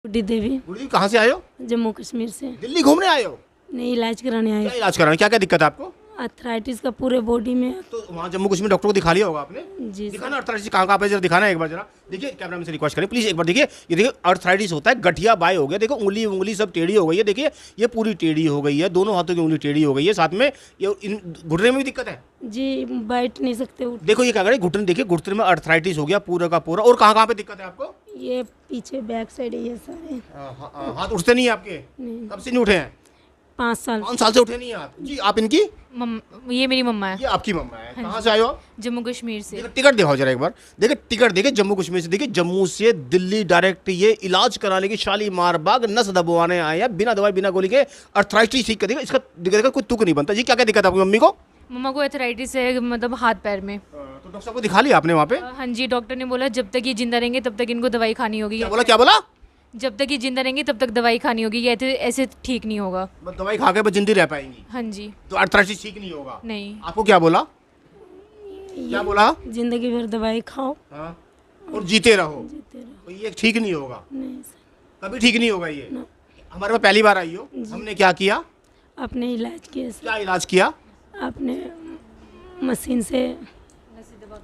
गुड्डी देवी। गुड्डी जी, कहाँ से आए हो? जम्मू कश्मीर से। दिल्ली घूमने आए हो? नहीं, इलाज कराने क्या आए। इलाज कराना, क्या क्या दिक्कत है आपको? आर्थराइटिस का पूरे बॉडी में। तो वहाँ जम्मू कश्मीर डॉक्टर को दिखा लिया होगा आपने? जी दिखाना अर्थराइटिस कहाँ कहाँ पे, जरा दिखाना एक बार जरा। देखिए कैमरा में से रिक्वेस्ट करें प्लीज एक बार देखिए। ये देखिए अर्थराइटिस होता है, गठिया बाय हो गया। देखो उंगली उंगली सब टेढ़ी हो गई है। देखिए ये पूरी टेढ़ी हो गई है, दोनों हाथों की उंगली टेढ़ी हो गई है। साथ में ये इन घुटने में भी दिक्कत है। जी, बैठ नहीं सकते। देखो ये क्या करे, घुटने देखिए, घुटने में अर्थराइटिस हो गया पूरा का पूरा। और कहाँ कहाँ पे दिक्कत है आपको? ये पीछे बैक साइड है, ये सारे। हाथ उठते नहीं है आपके? नहीं। कब से नहीं उठे हैं? 5 साल। 5 साल से उठे नहीं हैं आप? जी आप इनकी? ये मेरी मम्मा है। ये आपकी मम्मा है। कहाँ से आए हो आप? जम्मू कश्मीर से। देखो टिकट दिखाओ जरा एक बार। देखिए टिकट देखिए, जम्मू कश्मीर से। देखिए जम्मू से दिल्ली डायरेक्ट ये इलाज कराने की शालीमार बाग नस दबवाने आए हैं, बिना दवाई बिना गोली के अर्थराइटिस ठीक कर देगा। इसका देखा कोई तुक नहीं बनता। जी क्या क्या दिक्कत है आपकी मम्मी को? मम्मा को एथराइटिस है, मतलब हाथ पैर में। तो डॉक्टर साहब को दिखा लिया आपने वहाँ पे? हाँ जी, डॉक्टर ने बोला जब तक ये जिंदा रहेंगे तब तक इनको दवाई खानी होगी। क्या बोला, क्या बोला? जब तक ये जिंदा रहेंगे तब तक दवाई खानी होगी, ये ऐसे ठीक नहीं होगा। बस दवाई खा के बस जिंदी रह पाएंगी? हाँ जी। तो अर्थराइटिस ठीक नहीं होगा? नहीं। आपको क्या बोला? क्या बोला? जिंदगी भर दवाई खाओ, हाँ, और जीते रहो। जीते रहो। तो ये ठीक नहीं होगा, नहीं सर। कभी ठीक नहीं होगा ये। हमारे पास पहली बार आई हो, हमने क्या किया? आपने इलाज किया सर। क्या इलाज किया? आपने मशीन से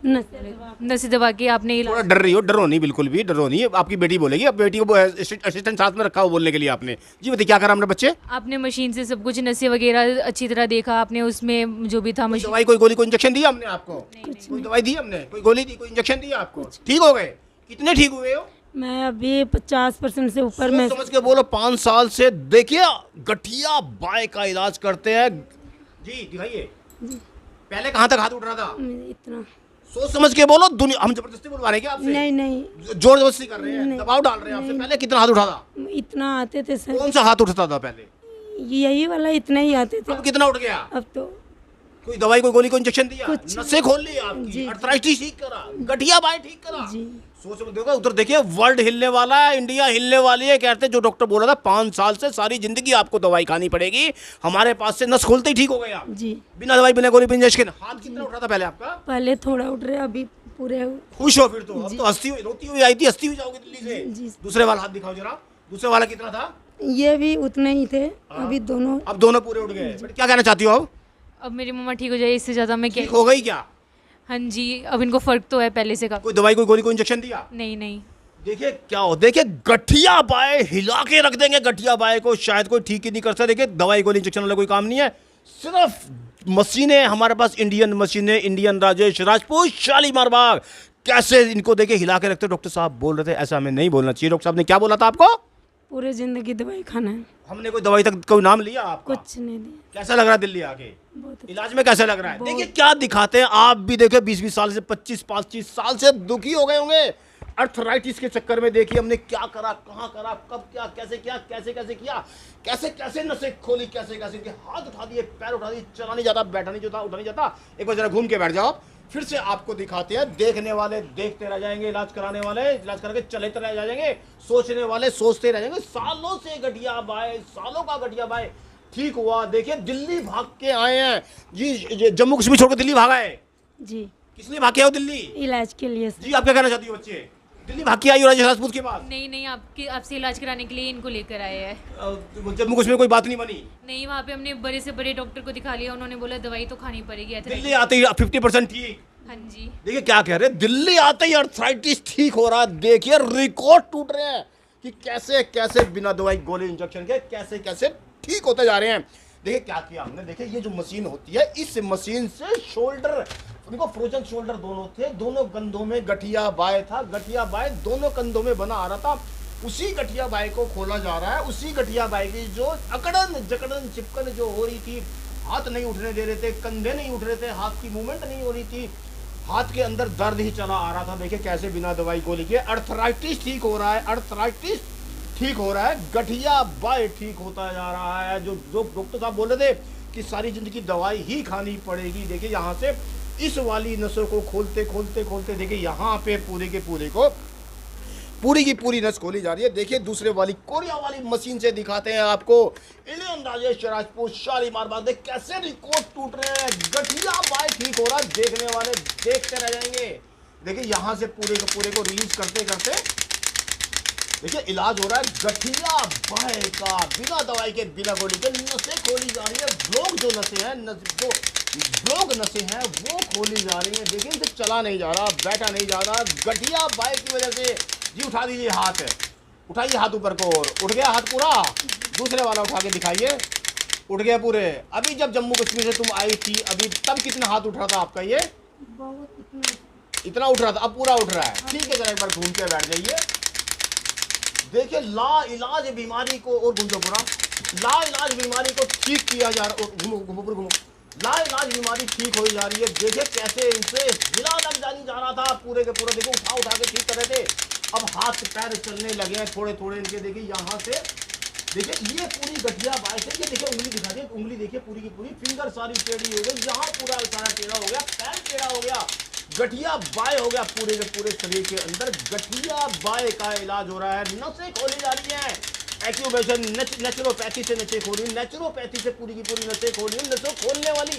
नसी दबा के आपने थोड़ा डर रही हो? डरो नहीं, बिल्कुल भी डरो नहीं। आपकी बेटी बोलेगी, अब बेटी को असिस्टेंट साथ में रखा हो बोलने के लिए आपने। जी बताइए क्या करा हमने बच्चे? आपने मशीन से सब कुछ नसें वगैरह अच्छी तरह देखा आपने, उसमें जो भी था मशीन। दवाई कोई गोली कोई इंजेक्शन दिया हमने आपको? कोई दवाई दी हमने? कोई गोली दी, कोई इंजेक्शन दिया आपको? ठीक हो गए? कितने ठीक हुए हो? मैं अभी 50% से ऊपर में। समझ के बोलो। 5 साल से देखिए गठिया बाय का इलाज करते हैं। जी दिखाइए। पहले कहाँ तक हाथ उठ रहा था? इतना सोच समझ के बोलो। दुनिया हम जबरदस्ती बुलवा रहे हैं क्या आपसे? नहीं नहीं, जोर जबरदस्ती कर रहे हैं, नहीं। दबाव डाल रहे हैं आपसे। पहले कितना हाथ उठा था? इतना आते थे सर। कौन सा हाथ उठता था पहले? यही वाला इतना ही आते थे। अब कितना उठ गया? अब तो कोई दवाई कोई गोली कोई इंजेक्शन दिया? कुछ नसें खोल ली आपकी, जी। अर्थराइटिस ठीक करा, गठिया बाय ठीक करा। जी। सोच मत देखो उधर देखिए, वर्ल्ड हिलने वाला है, इंडिया हिलने वाली है। कहते जो डॉक्टर बोल रहा था 5 साल से सारी जिंदगी आपको दवाई खानी पड़ेगी, हमारे पास से नस खोलते ही ठीक हो गया। जी। बिना दवाई बिना गोली बिना इंजेक्शन। हाथ कितना उठ रहा था पहले आपका? पहले थोड़ा उठ रहे, अभी पूरे। खुश हो फिर तो? अब तो हंसती हुई रोती हुई आई थी, हंसती हुई जाओगे दिल्ली से। जी। दूसरे वाला हाथ दिखाओ जरा। दूसरे वाला कितना था? ये भी उतने ही थे, अभी दोनों। अब दोनों पूरे उठ गए। बट क्या कहना चाहती हो अब? अब मेरी मम्मा ठीक हो जाए, इससे ज़्यादा मैं क्या। ठीक हो गई क्या? हाँ जी, अब इनको फर्क तो है पहले से का। कोई दवाई कोई गोली कोई इंजेक्शन दिया? नहीं नहीं। देखिए क्या हो, देखिए गठिया बाय हिला के रख देंगे। गठिया बाय को शायद कोई ठीक ही नहीं कर सकता। देखिए दवाई गोली इंजेक्शन वाला कोई काम नहीं है, सिर्फ मशीनें हमारे पास, इंडियन मशीनें, इंडियन राजेश राजपूत शालीमार बाग। कैसे इनको देखिए हिला के रखते। डॉक्टर साहब बोल रहे थे ऐसा हमें नहीं बोलना चाहिए। डॉक्टर साहब ने क्या बोला था आपको? पूरे जिंदगी दवाई खाना है। हमने कोई दवाई तक कोई नाम लिया आपका? कुछ नहीं दिया। कैसा लग रहा है दिल्ली आके? बहुत इलाज में कैसा लग रहा है? देखिए क्या दिखाते हैं। आप भी देखिए 20-20 साल से 25-25 साल से दुखी हो गए होंगे अर्थराइटिस के चक्कर में। देखिए हमने क्या करा, कहाँ करा, कब क्या, कैसे किया, कैसे कैसे किया, कैसे कैसे नसें खोली, कैसे कैसे किया, हाथ उठा दिए, पैर उठा दिए, चला नहीं जाता, बैठा नहीं जाता, उठा नहीं जाता। एक बार जरा घूम के बैठ जाओ, फिर से आपको दिखाते हैं। देखने वाले देखते रह जाएंगे, इलाज कराने वाले इलाज करके चलेते रह जाएंगे, सोचने वाले सोचते रह जाएंगे। सालों से गठिया बाय, सालों का गठिया बाय ठीक हुआ। देखिए दिल्ली भाग के आए हैं जी, जम्मू कश्मीर छोड़कर दिल्ली भागा है। जी। किस लिए भाग के आए हो दिल्ली? इलाज के लिए जी आप क्या कहना चाहती हो? बच्चे दिल्ली भाग के आई हो राजेश राजपूत के पास? नहीं नहीं, आपसे इलाज कराने के लिए इनको लेकर आए हैं। जम्मू कश्मीर कोई बात नहीं बनी? नहीं, वहाँ पे हमने बड़े से बड़े डॉक्टर को दिखा लिया, उन्होंने बोला दवाई तो खानी पड़ेगी। दिल्ली आते ही 50% ठीक। हाँ जी। देखिए क्या कह रहे हैं, दिल्ली आते ही अर्थराइटिस ठीक हो रहा है। देखिए रिकॉर्ड टूट रहे हैं कि कैसे कैसे बिना दवाई गोली इंजेक्शन के कैसे कैसे ठीक होते जा रहे हैं। देखिए क्या किया हमने। देखिए ये जो मशीन होती है, इस मशीन से शोल्डर, उनको फ्रोजन शोल्डर दोनों थे, दोनों कंधों में गठिया बाय था। गठिया बाय दोनों कंधों में बना आ रहा था। उसी गठिया बाय को खोला जा रहा है। उसी गठिया बाय की जो अकड़न जकड़न चिपकन जो हो रही थी, हाथ नहीं उठने दे रहे थे, कंधे नहीं उठ रहे थे, हाथ की मूवमेंट नहीं हो रही थी, हाथ के अंदर दर्द ही चला आ रहा था। देखिए कैसे बिना दवाई गोली के अर्थराइटिस ठीक हो रहा है, अर्थराइटिस ठीक हो रहा है, गठिया बाय ठीक होता जा रहा है। जो डॉक्टर साहब बोल रहे थे कि सारी जिंदगी दवाई ही खानी पड़ेगी। देखिए यहाँ से इस वाली नसों को खोलते खोलते खोलते देखिए यहाँ पे पूरे के पूरे को पूरी की पूरी नस खोली जा रही है। देखिए दूसरे वाली कोरिया वाली मशीन से दिखाते हैं आपको। इंडियन राजेश राजपूत शालीमार बाग। देख कैसे रिकॉर्ड टूट रहे हैं, गठिया बाय ठीक हो रहा है, देखने वाले देखते रह जाएंगे। देखिए यहाँ से पूरे को रिलीज करते करते देखिए इलाज हो रहा है गठिया बाय का, बिना दवाई के बिना गोली के नसें खोली जा रही है। ब्लॉक जो नसें हैं, जो ब्लॉक नसें हैं वो खोली जा रही हैं। देखिए इनसे चला नहीं जा रहा, बैठा नहीं जा रहा, गठिया बाय की वजह से। जी उठा दीजिए हाथ, उठाइए हाथ ऊपर को, और उठ गया हाथ पूरा। दूसरे वाला उठा के दिखाइए, उठ गया पूरे। अभी जब जम्मू कश्मीर से तुम आई थी अभी, तब कितना हाथ उठ रहा था आपका? ये बहुत इतना उठ रहा था, अब पूरा उठ रहा है। ठीक है, जरा एक बार घूम के बैठ जाइए। देखिए ला इलाज बीमारी को, और घूमो पूरा, ला इलाज बीमारी को ठीक किया जा रहा है। घूमो घूमो पूरा घूमो, ला इलाज बीमारी ठीक हो जा रही है। देखिए कैसे इनसे हिला लग जानी जा रहा था पूरे के पूरे। देखो उठा उठा के ठीक कर रहे थे, अब हाथ पैर चलने लगे हैं थोड़े थोड़े इनके। देखिए यहाँ से, देखिए ये पूरी गठिया बाय से, ये देखिए उंगली दिखा दी, उंगली देखिए पूरी की पूरी, फिंगर सारी टेढ़ी हो गई, यहाँ पूरा सारा टेढ़ा हो गया, पैर टेढ़ा हो गया, गठिया बाय हो गया पूरे के पूरे शरीर के अंदर। गठिया बाय का इलाज हो रहा है, नसें खोली जा रही हैं। एक्यूप्रेशर नेचुरोपैथी से नसें खोली, नेचुरोपैथी से पूरी की पूरी नसें खोली, नसों खोलने वाली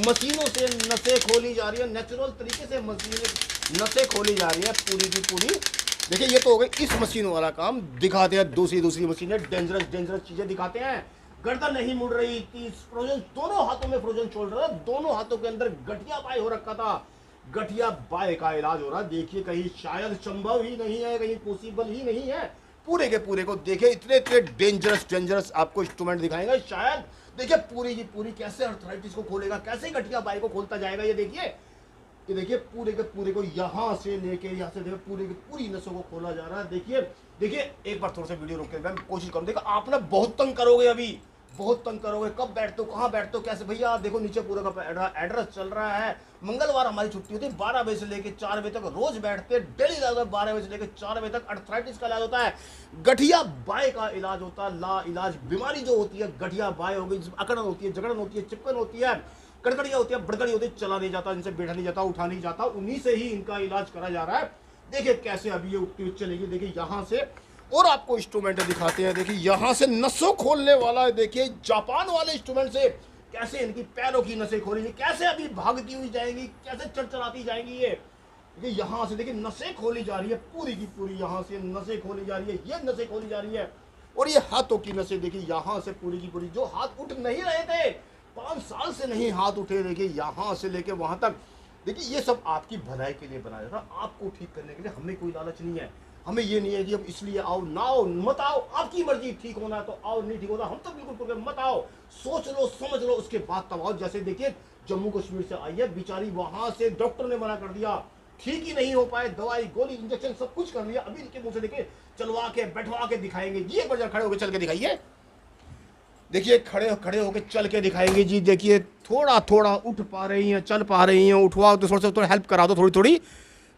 मशीनों से नसें खोली जा रही है, नेचुरल तरीके से मशीनें नसें खोली जा रही है पूरी की पूरी। देखिए ये तो हो गई इस मशीन वाला काम। दिखाते हैं दूसरी मशीनें, डेंजरस चीजें दिखाते हैं। गर्दन नहीं मुड़ रही थी, फ्रोजन, दोनों हाथों में फ्रोजन छोड़ रहा था, दोनों हाथों के अंदर गठिया बाय हो रखा था। गठिया बाय का इलाज हो रहा है। देखिए कहीं शायद संभव ही नहीं है, कहीं पॉसिबल ही नहीं है। पूरे के पूरे को देखिए, इतने डेंजरस आपको इंस्ट्रूमेंट दिखाएगा शायद। देखिए पूरी की पूरी कैसे अर्थराइटिस को खोलेगा, कैसे गठिया बाय को खोलता जाएगा। ये देखिए पूरे के पूरे को यहाँ से लेके यहाँ से देखिए पूरे की पूरी नसों को खोला जा रहा है। देखिए एक बार थोड़ा सा वीडियो रोक के मैं कोशिश करूँ। देखो आप ना बहुत तंग करोगे, अभी बहुत तंग करोगे। कब बैठते हो, कहाँ बैठते हो, कैसे? भैया आप देखो नीचे पूरा का एड्रेस चल रहा है। मंगलवार हमारी छुट्टी होती है, 12 बजे से लेकर 4 बजे तक रोज बैठते हैं। डेली इलाज 12 बजे से लेकर 4 बजे तक अर्थराइटिस का इलाज होता है, गठिया बाय का इलाज होता है। ला इलाज बीमारी जो होती है गठिया बाय हो गई, अकड़न होती है, जगड़न होती है, चिपकन होती है, कड़कड़िया होती है, बड़कड़ी होती है, चला नहीं जाता, इनसे बैठा नहीं जाता, उठा नहीं जाता, उन्हीं से ही इनका इलाज करा जा रहा है। देखिए कैसे अभी ये उठती हुई चलेगी। देखिए यहाँ से और आपको इंस्ट्रूमेंट दिखाते हैं। देखिए यहाँ से नसों खोलने वाला है। देखिए जापान वाले इंस्ट्रूमेंट से कैसे इनकी पैरों की नसें खोलेंगी, कैसे अभी भागती हुई जाएंगी, कैसे चढ़चढ़ाती जाएंगी। ये यहाँ से देखिए नसें खोली जा रही है पूरी की पूरी, यहाँ से नसें खोली जा रही है, ये नसें खोली जा रही है। और ये हाथों की नसें देखिए यहाँ से पूरी की पूरी, जो हाथ उठ नहीं रहे थे, 5 साल से नहीं हाथ उठे, देखिए यहाँ से लेके वहां तक। देखिए ये सब आपकी भलाई के लिए बनाया जाता है, आपको ठीक करने के लिए। हमें कोई लालच नहीं है, हमें ये नहीं है कि अब इसलिए आओ ना आओ, मत आओ, आपकी मर्जी, ठीक होना है तो आओ, नहीं ठीक होना हम तो बिल्कुल मत आओ, सोच लो समझ लो उसके बाद तब आओ। जैसे देखिए जम्मू कश्मीर से आई है बेचारी, वहां से डॉक्टर ने मना कर दिया, ठीक ही नहीं हो पाए, दवाई गोली इंजेक्शन सब कुछ कर लिया। अभी इनके मुंह से देखिए चलवा के बैठवा के दिखाएंगे जी। एक बार खड़े होकर चल के दिखाइए। देखिए खड़े होकर चल के दिखाएंगे जी। देखिए थोड़ा थोड़ा उठ पा रही हैं, चल पा रही हैं, उठवाओ तो थोड़ा हेल्प करा दो थोड़ी थोड़ी।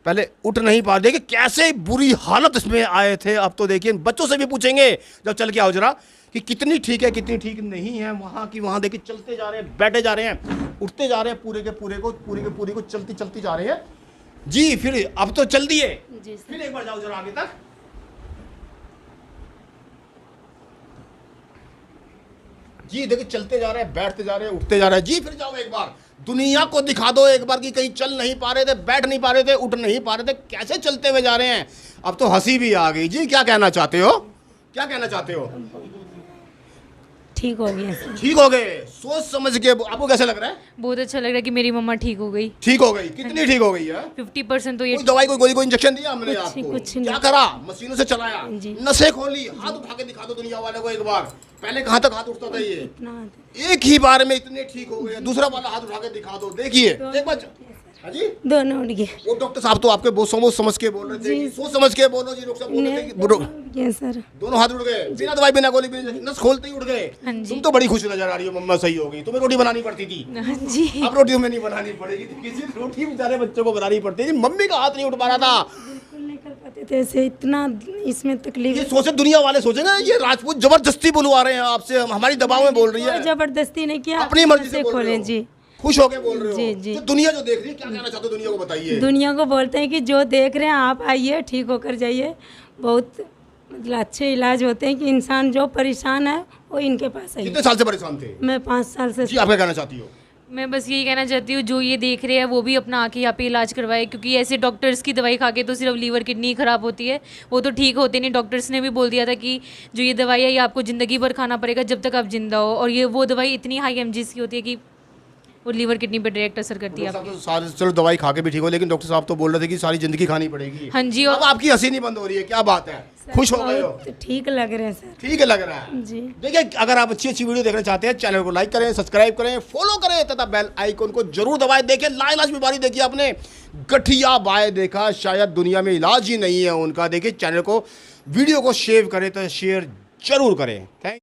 पहले उठ नहीं पा, देखिए कैसे बुरी हालत इसमें आए थे। अब तो देखिए बच्चों से भी पूछेंगे जब चल के आओ जरा कि कितनी ठीक है कितनी ठीक नहीं है। वहाँ की वहाँ देखिए चलते जा रहे हैं, बैठे जा रहे हैं, उठते जा रहे हैं, पूरे के पूरे को चलती जा रहे हैं जी। फिर अब तो चल दिए, फिर एक बार जाओ जरा आगे तक। जी देखिए चलते जा रहे हैं, बैठते जा रहे हैं, उठते जा रहे हैं जी। फिर जाओ एक बार दुनिया को दिखा दो एक बार कि कहीं चल नहीं पा रहे थे, बैठ नहीं पा रहे थे, उठ नहीं पा रहे थे, कैसे चलते हुए जा रहे हैं। अब तो हंसी भी आ गई जी। क्या कहना चाहते हो, क्या कहना चाहते हो? ठीक हो गया सर। ठीक हो गए, सोच समझ के। आपको कैसा लग रहा है? बहुत अच्छा लग रहा है कि मेरी मम्मा ठीक हो गई। ठीक हो गई, कितनी ठीक हो गई है? 50% तो ये कोई दवाई कोई गोली कोई इंजेक्शन दिया हमने आपको? कुछ नहीं। क्या करा? मशीनों से चलाया, जी। नसें खोली। हाथ उठा के दिखा दो दुनिया वाले को एक बार। पहले कहाँ तक हाथ उठता था ये? इतना एक ही बार में इतने ठीक हो गए। दूसरा वाला हाथ उठा के दिखा दो, देखिए एक बार। हाँ जी, दोनों उठ गए। वो डॉक्टर साहब तो आपके बहुत सोच समझ के बोल रहे थे, सोच समझ के बोलो जी। डॉक्टर साहब बोल रहे थे कि सर दोनों हाथ उठ गए, बिना दवाई बिना गोली बिना नस खोलते ही उठ गए। हाँ जी। तुम तो बड़ी खुश नजर आ रही हो, मम्मा सही हो गई। तुम्हें रोटी बनानी पड़ती थी, हाँ जी। अब रोटी तुम्हें नहीं बनानी पड़ेगी। किसी रोटी बेचारे बच्चों को बनानी पड़ती है। मम्मी का हाथ नहीं उठ पा रहा था, बिल्कुल नहीं कर पाते थे ऐसे, इतना इसमें तकलीफ। ये सोचे दुनिया वाले सोचेंगे ये राजपूत जबरदस्ती बुलवा रहे हैं आपसे, हमारी दबाव में बोल रही है। जबरदस्ती नहीं किया, अपनी मर्जी से बोल रहे खोले हो। जी। खुश होके बोल रहे हो जी, जी। तो दुनिया जो देख रही है, क्या कहना चाहते हो दुनिया को बताइए? दुनिया को बोलते हैं कि जो देख रहे हैं आप आइए, ठीक होकर जाइए। बहुत मतलब अच्छे इलाज होते हैं कि इंसान जो परेशान है वो इनके पास आइए। कितने साल से परेशान थे? मैं 5 साल से। जी आप क्या कहना चाहती हो? मैं बस यही कहना चाहती हूँ, जो ये देख रहे हैं वो भी अपना आके यहाँ पे इलाज करवाए, क्योंकि ऐसे डॉक्टर्स की दवाई खा के तो सिर्फ लीवर किडनी ख़राब होती है, वो तो ठीक होते नहीं। डॉक्टर्स ने भी बोल दिया था कि जो ये दवाई है ये आपको ज़िंदगी भर खाना पड़ेगा जब तक आप जिंदा हो, और ये वो दवाई इतनी हाई एमजीज की होती है कि वो लीवर किडनी पर डायरेक्ट असर करती है। डॉक्टर साहब तो सारे चलो दवाई खा के भी ठीक हो, लेकिन डॉक्टर साहब तो बोल रहे थे कि सारी जिंदगी खानी पड़ेगी। हाँ जी। अब आपकी हंसी नहीं बंद हो रही है, क्या बात है, खुश हो गए हो? बहुत ठीक लग रहे हैं सर। ठीक है लग रहा है जी। देखिए, अगर आप अच्छी अच्छी वीडियो देखना चाहते हैं, चैनल को लाइक करें, सब्सक्राइब करें, फॉलो करें तथा बेल आइकन को जरूर दबाएं। देखिए लाइलाज बीमारी देखी आपने, गठिया बाय देखा, शायद दुनिया में इलाज ही नहीं है उनका। देखिए चैनल को, वीडियो को शेयर करें तो शेयर जरूर करें। थैंक